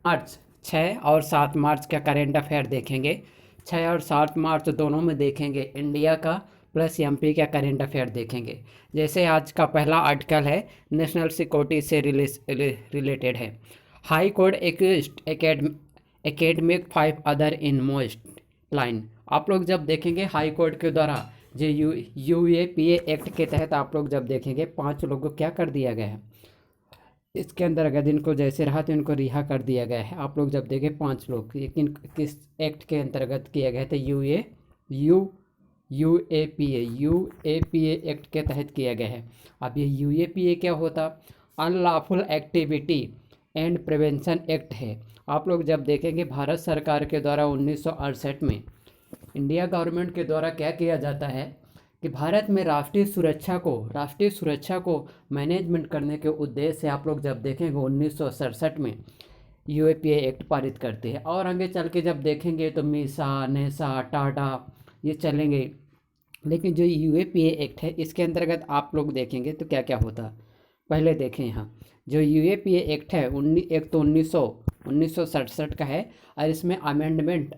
मार्च 6 और 7 मार्च का current affair देखेंगे। 6 और 7 मार्च दोनों में देखेंगे इंडिया का प्लस एमपी का करेंट अफेयर देखेंगे। जैसे आज का पहला आर्टिकल है, नेशनल सिक्योरिटी से रिलेटेड है। High court accused academic 5 other in most line. आप लोग जब देखेंगे हाई कोर्ट के द्वारा जो यूएपीए एक्ट के तहत आप लोग जब देखेंगे 5 लोगों को क्या कर दिया गया है, इसके अंदर अगर इनको जैसे रहा तो इनको रिहा कर दिया गया है। आप लोग जब देखें 5 लोग, लेकिन किस एक्ट के अंतर्गत किया गया था, यूएपीए एक्ट के तहत किया गया है। अब ये यूएपीए क्या होता, unlawful activity and prevention act है। आप लोग जब देखेंगे भारत सरकार के द्वारा 1968 में इंडिया गवर्नमेंट के द्वारा क्या किया जाता है कि भारत में राष्ट्रीय सुरक्षा को मैनेजमेंट करने के उद्देश्य से आप लोग जब देखेंगे 1967 में यूएपीए एक्ट पारित करते हैं। और आगे चल के जब देखेंगे तो मीसा, नेसा, टाटा ये चलेंगे। लेकिन जो यूएपीए एक्ट है इसके अंतर्गत आप लोग देखेंगे तो क्या क्या होता, पहले देखें यहाँ जो यूएपीए एक्ट है एक तो 1967 का है। और इसमें अमेंडमेंट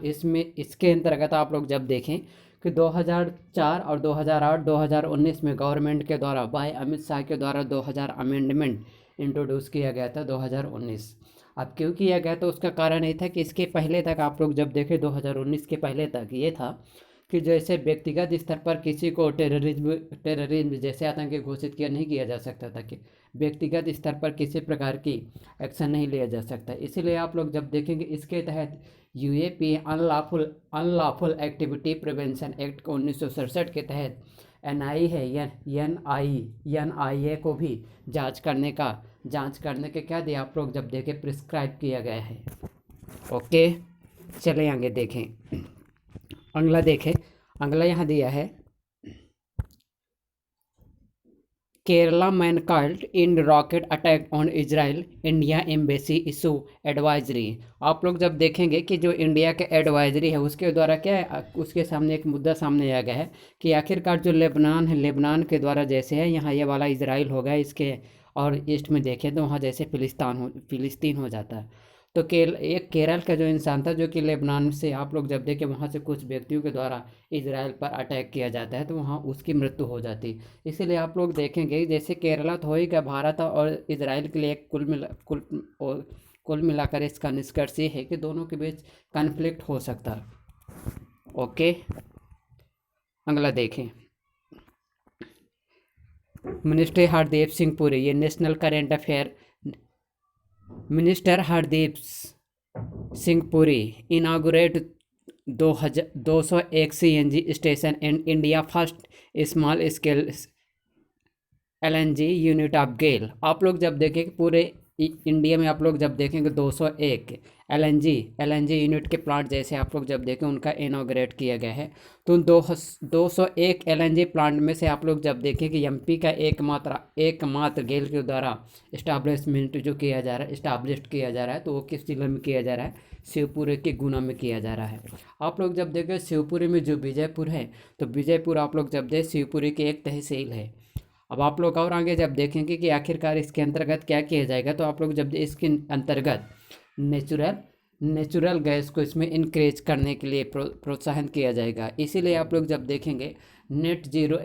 इसमें इसके अंतर्गत आप लोग जब देखें कि 2004 और 2008 2019 में गवर्नमेंट के द्वारा भाई अमित शाह के द्वारा 2000 अमेंडमेंट इंट्रोड्यूस किया गया था 2019। अब क्यों किया गया तो उसका कारण ये था कि इसके पहले तक आप लोग जब देखें 2019 के पहले तक ये था कि जैसे व्यक्तिगत स्तर पर किसी को टेररिज्म जैसे आतंकी घोषित किया नहीं किया जा सकता था, कि व्यक्तिगत स्तर पर किसी प्रकार की एक्शन नहीं लिया जा सकता। इसीलिए आप लोग जब देखेंगे इसके तहत UAP unlawful activity prevention act 1967 के तहत एनआई है एनआईए को भी जांच करने के क्या दिया आप लोग जब देखें प्रिस्क्राइब किया गया है। ओके, चले आगे देखें। अगला यहाँ दिया है, Kerala man killed in rocket attack on Israel, India embassy issues advisory. आप लोग जब देखेंगे कि जो इंडिया के एडवाइजरी है उसके द्वारा क्या है, उसके सामने एक मुद्दा सामने आ गया है कि आखिरकार जो लेबनान है, लेबनान के द्वारा जैसे है यहाँ ये वाला इजराइल हो गया इसके, और ईस्ट में देखें तो वहाँ जैसे फिलिस्तीन हो जाता है। तो एक केरल का जो इंसान था जो कि लेबनान से आप लोग जब देखें वहाँ से कुछ व्यक्तियों के द्वारा इजराइल पर अटैक किया जाता है तो वहाँ उसकी मृत्यु हो जाती। इसीलिए आप लोग देखेंगे जैसे केरला तो हो ही गया, भारत और इजराइल के लिए कुल मिलाकर इसका निष्कर्ष ये है कि दोनों के बीच कन्फ्लिक्ट हो सकता है। ओके, अगला देखें। मिनिस्टर हरदीप सिंह पुरी, ये national current affair. Minister Hardeep Singh Puri inaugurate 201 CNG station in India first small scale LNG unit of GAIL. आप लोग जब देखेंगे पूरे इंडिया में आप लोग जब देखेंगे 201 एलएनजी यूनिट के प्लांट जैसे आप लोग जब देखें उनका इनाग्रेट किया गया है। तो 201 एलएनजी प्लांट में से आप लोग जब देखें कि एमपी का एकमात्र गेल के द्वारा इस्टाब्लिशमेंट जो किया जा रहा है, इस्टाब्लिश्ड किया जा रहा है, तो वो किस जिले में किया जा रहा है, शिवपुरी के गुना में किया जा रहा है। आप लोग जब देखें शिवपुरी में जो विजयपुर है, तो विजयपुर आप लोग जब देखें शिवपुरी की एक तहसील है। अब आप लोग और आगे जब देखेंगे कि आखिरकार इसके अंतर्गत क्या किया जाएगा, तो आप लोग जब इसके अंतर्गत नेचुरल गैस को इसमें इंक्रीज करने के लिए प्रोत्साहन किया जाएगा। इसीलिए आप लोग जब देखेंगे नेट जीरो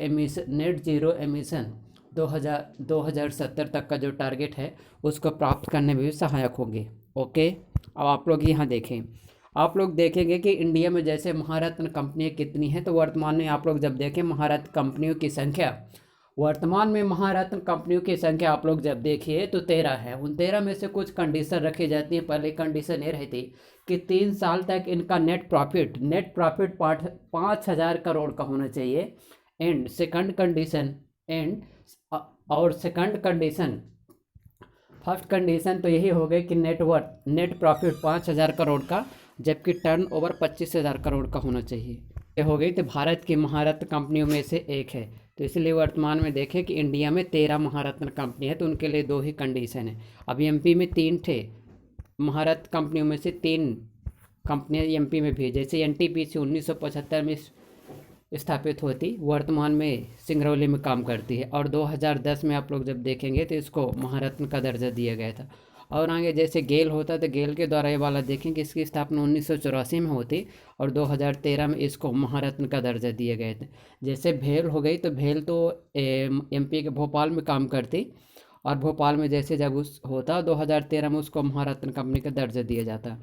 एमिशन 2070 तक का जो टारगेट है उसको प्राप्त करने में भी सहायक होंगे। ओके, अब आप लोग यहाँ देखें, आप लोग देखेंगे कि इंडिया में जैसे महारत्न कंपनियाँ कितनी हैं, तो वर्तमान में आप लोग जब देखें महारत्न कंपनियों की संख्या, वर्तमान में महारत्न कंपनियों की संख्या आप लोग जब देखिए तो 13 है। उन 13 में से कुछ कंडीशन रखी जाती है। पहले कंडीशन ये रहती कि 3 साल तक इनका नेट प्रॉफिट 5,000 करोड़ का होना चाहिए। And second condition first condition तो यही हो गई कि नेट प्रॉफिट 5,000 करोड़ का, जबकि टर्नओवर 25,000 करोड़ का होना चाहिए। ये हो गई तो भारत की महारत्न कंपनियों में से एक है। तो इसलिए वर्तमान में देखें कि इंडिया में 13 महारत्न कंपनी है, तो उनके लिए 2 ही कंडीशन है। अभी एमपी में 3 थे महारत्न कंपनियों में से 3 कंपनियां एमपी में भी, जैसे एनटीपीसी 1975 में स्थापित होती, वर्तमान में सिंगरौली में काम करती है, और 2010 में आप लोग जब देखेंगे तो इसको महारत्न का दर्जा दिया गया था। और आगे जैसे गेल होता तो गेल के द्वारा ये वाला देखें कि इसकी स्थापना 1984 में होती और 2013 में इसको महारत्न का दर्जा दिए गए थे। जैसे भेल हो गई तो भेल तो एमपी के भोपाल में काम करती और भोपाल में जैसे जब उस होता 2013 में उसको महारत्न कंपनी का दर्जा दिया जाता।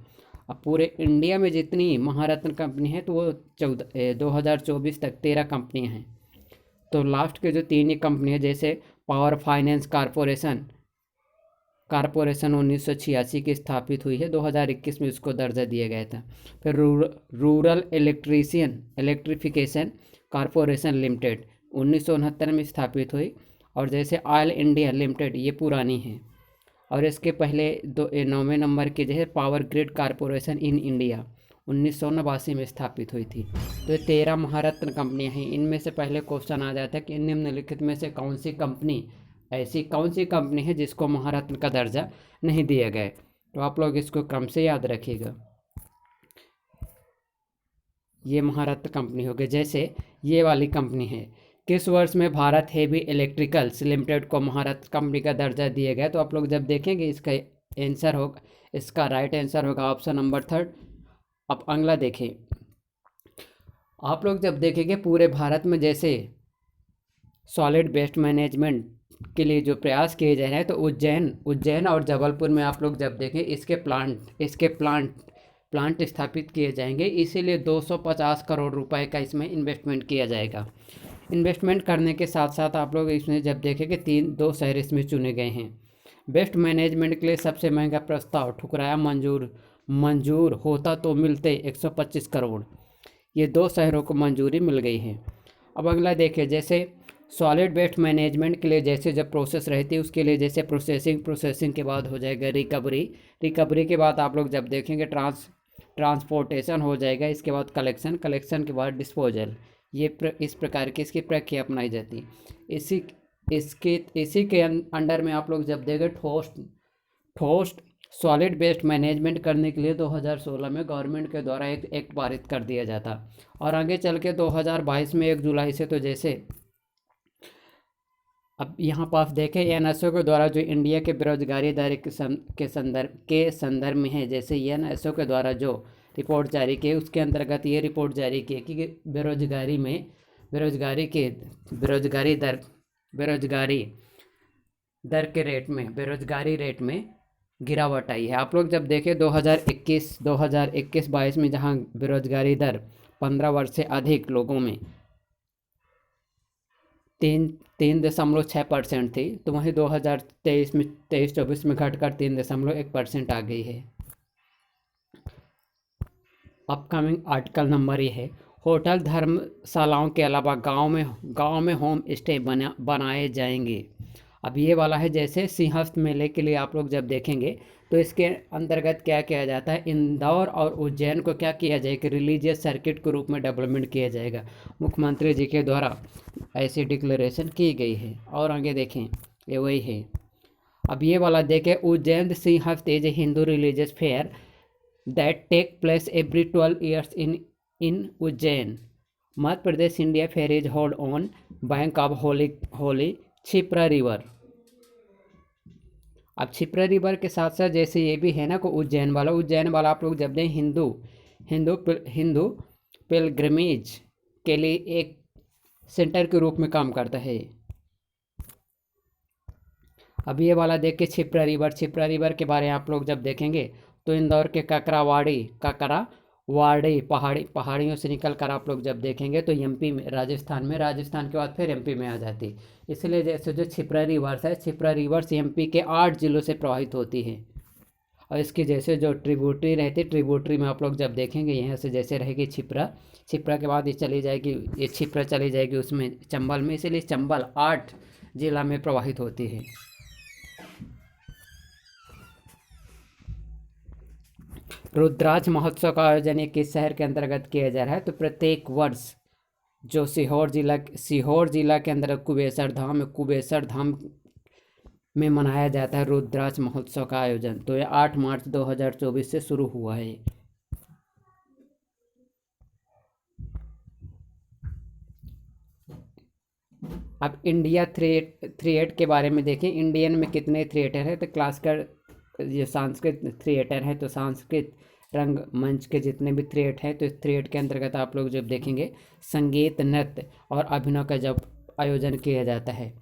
अब पूरे इंडिया में जितनी महारत्न कंपनी है तो वो 2024 तक 13 कंपनियां हैं। तो लास्ट के जो 3 ही कंपनी है जैसे पावर फाइनेंस कॉरपोरेशन कॉरपोरेशन 1986 की स्थापित हुई है, 2021 में उसको दर्जा दिया गया था। फिर रूरल इलेक्ट्रिफिकेशन कॉरपोरेशन लिमिटेड 1969 में स्थापित हुई और जैसे ऑयल इंडिया लिमिटेड ये पुरानी है। और इसके पहले 9वें नंबर की जो है power grid corporation in India 1989 में स्थापित हुई थी। तो ये 13 महारत्न कंपनियां हैं। इनमें से पहले क्वेश्चन आ जाता है कि निम्नलिखित में से कौन सी कंपनी है जिसको महारत्न का दर्जा नहीं दिया गया। तो आप लोग इसको क्रम से याद रखिएगा। ये महारत्न कंपनी हो गई। जैसे ये वाली कंपनी है, किस वर्ष में भारत हेवी इलेक्ट्रिकल्स लिमिटेड को महारत्न कंपनी का दर्जा दिया गया। तो आप लोग जब देखेंगे इसका राइट आंसर होगा ऑप्शन नंबर 3। अब अगला देखें, आप लोग जब देखेंगे पूरे भारत में जैसे सॉलिड वेस्ट मैनेजमेंट के लिए जो प्रयास किए जा रहे हैं तो उज्जैन और जबलपुर में आप लोग जब देखें इसके प्लांट स्थापित किए जाएंगे। इसीलिए 250 करोड़ रुपए का इसमें इन्वेस्टमेंट किया जाएगा। इन्वेस्टमेंट करने के साथ साथ आप लोग इसमें जब देखें कि 2 शहर इसमें चुने गए हैं। वेस्ट मैनेजमेंट के लिए सबसे महंगा प्रस्ताव ठुकराया मंजूर होता तो मिलते 125 करोड़। ये 2 शहरों को मंजूरी मिल गई है। अब अगला देखिए, जैसे सॉलिड वेस्ट मैनेजमेंट के लिए जैसे जब प्रोसेस रहती है उसके लिए जैसे प्रोसेसिंग के बाद हो जाएगा रिकवरी के बाद आप लोग जब देखेंगे ट्रांसपोर्टेशन हो जाएगा। इसके बाद कलेक्शन के बाद डिस्पोजल। इस प्रकार की इसकी प्रक्रिया अपनाई जाती है। इसी के अंडर में आप लोग जब देखें ठोस सॉलिड वेस्ट मैनेजमेंट करने के लिए 2016 में गवर्नमेंट के द्वारा एक एक्ट पारित कर दिया जाता और आगे चल के 2022 में 1 जुलाई से तो जैसे अब यहाँ पर आप देखें एनएसओ के द्वारा जो इंडिया के बेरोजगारी दर के संदर्भ में है। जैसे एनएसओ के द्वारा जो रिपोर्ट जारी की उसके अंतर्गत ये रिपोर्ट जारी की कि बेरोजगारी रेट में गिरावट आई है। आप लोग जब देखें 2021-22 में जहां बेरोजगारी दर 15 वर्ष से अधिक लोगों में 3.6% थी तो वहीं 2023-24 में घटकर 3.1% आ गई है। अपकमिंग आर्टिकल नंबर ये है, होटल धर्मशालाओं के अलावा गांव में होम स्टे बनाए जाएंगे। अब ये वाला है जैसे सिंहस्थ मेले के लिए आप लोग जब देखेंगे तो इसके अंतर्गत क्या किया जाता है, इंदौर और उज्जैन को क्या किया जाएगा, रिलीजियस सर्किट के रूप में डेवलपमेंट किया जाएगा। मुख्यमंत्री जी के द्वारा ऐसी डिक्लेरेशन की गई है। और आगे देखें ये वही है। अब ये वाला देखें, Ujjain Simhastha is a Hindu religious fair that take place every 12 years in Ujjain Madhya Pradesh. India fair is hold on bank of holy Kshipra river. अब क्षिप्रा रिवर के साथ साथ जैसे ये भी है ना को उज्जैन वाला आप लोग जब दें हिंदू पिलग्रिमेज के लिए एक सेंटर के रूप में काम करता है। अब ये वाला देख के क्षिप्रा रिवर के बारे में आप लोग जब देखेंगे तो इंदौर के ककरावाड़ी पहाड़ियों से निकल कर आप लोग जब देखेंगे तो एमपी में राजस्थान के बाद फिर एमपी में आ जाती। इसलिए जैसे जो क्षिप्रा रिवर्स एमपी के 8 जिलों से प्रवाहित होती है। और इसकी जैसे जो ट्रिब्यूटरी रहती, ट्रिब्यूटरी में आप लोग जब देखेंगे यहाँ से जैसे रहेगी छिपरा के बाद ये छिपरा चली जाएगी उसमें चंबल में। इसलिए चंबल 8 जिला में प्रवाहित होती है। रुद्राक्ष महोत्सव का आयोजन एक किस शहर के अंतर्गत किया जा रहा है, तो प्रत्येक वर्ष जो सीहोर जिला के अंदर कुबेसर धाम में मनाया जाता है रुद्राक्ष महोत्सव का आयोजन। तो यह 8 मार्च 2024 से शुरू हुआ है। अब इंडिया थ्री एट के बारे में देखें, इंडियन में कितने थिएटर है, तो ये सांस्कृतिक थिएटर है, तो सांस्कृतिक रंगमंच के जितने भी थिएटर हैं, तो इस थिएटर के अंतर्गत आप लोग जब देखेंगे संगीत, नृत्य और अभिनय का जब आयोजन किया जाता है।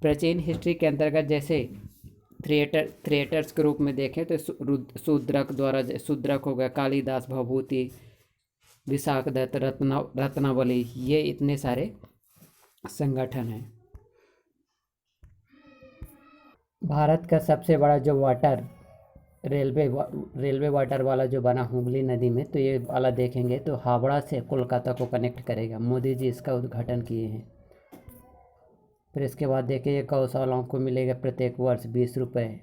प्राचीन हिस्ट्री के अंतर्गत जैसे थिएटर्स के रूप में देखें तो शूद्रक द्वारा, शूद्रक हो गया, कालिदास, भभूति, विशाख दत्त, रत्नावली, ये इतने सारे संगठन हैं। भारत का सबसे बड़ा जो रेलवे वाटर वाला जो बना हुगली नदी में, तो ये वाला देखेंगे तो हावड़ा से कोलकाता को कनेक्ट करेगा। मोदी जी इसका उद्घाटन किए हैं। फिर इसके बाद देखिए गौशालाओं को मिलेगा प्रत्येक वर्ष 20 रुपये।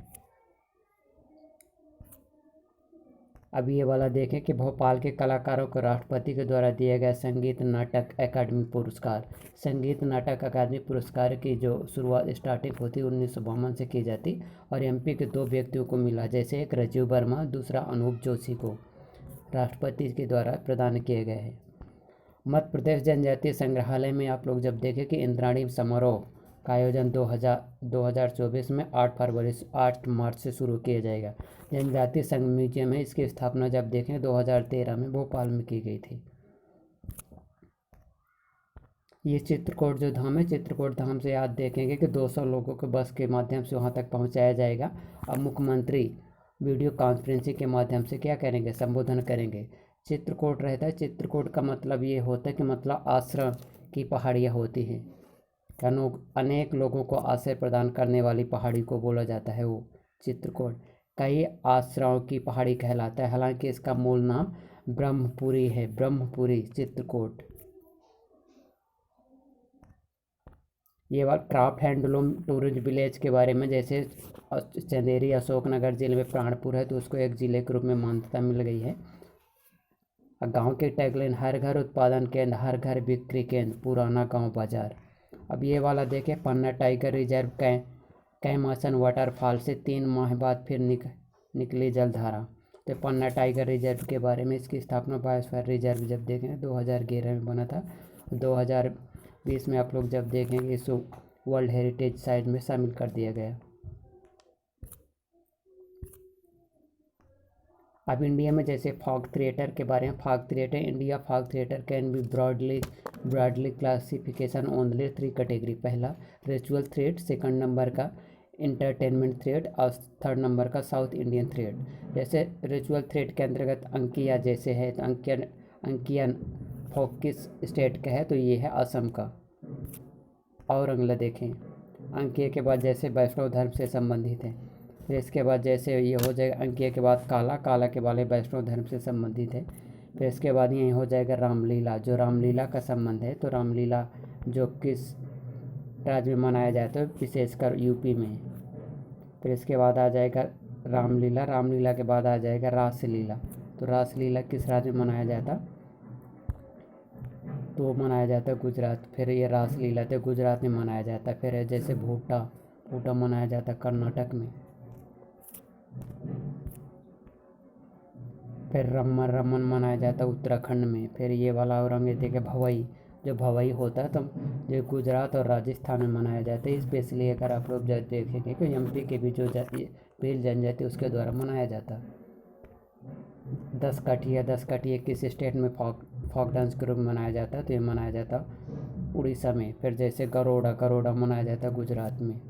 अब ये वाला देखें कि भोपाल के कलाकारों को राष्ट्रपति के द्वारा दिया गया संगीत नाटक अकादमी पुरस्कार। संगीत नाटक अकादमी पुरस्कार की जो शुरुआत स्टार्टिंग होती 1952 से की जाती और एमपी के 2 व्यक्तियों को मिला, जैसे एक राजीव वर्मा, दूसरा अनूप जोशी को राष्ट्रपति के द्वारा प्रदान किए गए हैं। मध्य प्रदेश जनजातीय संग्रहालय में आप लोग जब देखें कि इंद्राणी समारोह का आयोजन 2024 में 8 मार्च से शुरू किया जाएगा। जनजातीय संघ म्यूजियम है, इसकी स्थापना जब देखें 2013 में भोपाल में की गई थी। ये चित्रकूट जो धाम है, चित्रकूट धाम से आज देखेंगे कि 200 लोगों को बस के माध्यम से वहाँ तक पहुँचाया जाएगा। अब मुख्यमंत्री वीडियो कॉन्फ्रेंसिंग के माध्यम से क्या करेंगे, संबोधन करेंगे। चित्रकूट रहता है, चित्रकूट का मतलब ये होता है कि मतलब आश्रम की पहाड़ियाँ होती हैं, अनेक लोगों को आश्रय प्रदान करने वाली पहाड़ी को बोला जाता है वो चित्रकूट। कई आश्रयों की पहाड़ी कहलाता है, हालांकि इसका मूल नाम ब्रह्मपुरी है, ब्रह्मपुरी चित्रकूट। ये बात क्राफ्ट हैंडलूम टूरिज्म विलेज के बारे में, जैसे चंदेरी अशोकनगर जिले में प्राणपुर है, तो उसको एक जिले के रूप में मान्यता मिल गई है। गांव के टैगलाइन हर घर उत्पादन केंद्र, हर घर बिक्री केंद्र, पुराना गांव बाजार। अब ये वाला देखें पन्ना टाइगर रिजर्व कैमासन वाटरफॉल से 3 माह बाद फिर निकली जलधारा। तो पन्ना टाइगर रिजर्व के बारे में, इसकी स्थापना बायोस्फीयर रिजर्व जब देखें 2011 में बना था, 2020 में आप लोग जब देखेंगे इसको वर्ल्ड हेरिटेज साइट में शामिल कर दिया गया। अब इंडिया में जैसे फॉक थिएटर के बारे में, folk theatre India folk theatre can be broadly classification only 3 category. पहला रिचुअल थिएटर, सेकंड नंबर का इंटरटेनमेंट थिएटर और थर्ड नंबर का साउथ इंडियन थिएटर। जैसे रिचुअल थिएटर के अंतर्गत अंकिया जैसे है, तो अंकियन फोक किस स्टेट का है, तो ये है असम का। और अगला देखें अंकिया के बाद जैसे वैष्णव धर्म से संबंधित है। फिर इसके बाद जैसे ये हो जाएगा अंकिया के बाद काला के वाले वैष्णव धर्म से संबंधित है। फिर इसके बाद यही हो जाएगा रामलीला, जो रामलीला का संबंध है, तो रामलीला जो किस राज्य में मनाया जाता है, विशेषकर यूपी में। फिर इसके बाद आ जाएगा रामलीला के बाद आ जाएगा रासलीला, तो रासलीला किस राज्य में मनाया जाता, तो मनाया जाता है गुजरात। फिर ये रासलीला तो गुजरात में मनाया जाता है। फिर जैसे भूटा मनाया जाता है कर्नाटक में। फिर रमन मनाया जाता है उत्तराखंड में। फिर ये वाला और अंग्रेजी देखे भवई, जो भवई होता है तो जो गुजरात और राजस्थान में मनाया जाता है। स्पेशली अगर आप लोग देखेंगे कि एमपी के भी जो भील जनजाति उसके द्वारा मनाया जाता है। 10 कठिया किस स्टेट में फोक डांस के रूप में मनाया जाता है, तो ये मनाया जाता उड़ीसा में। फिर जैसे गरोड़ा मनाया जाता है गुजरात में।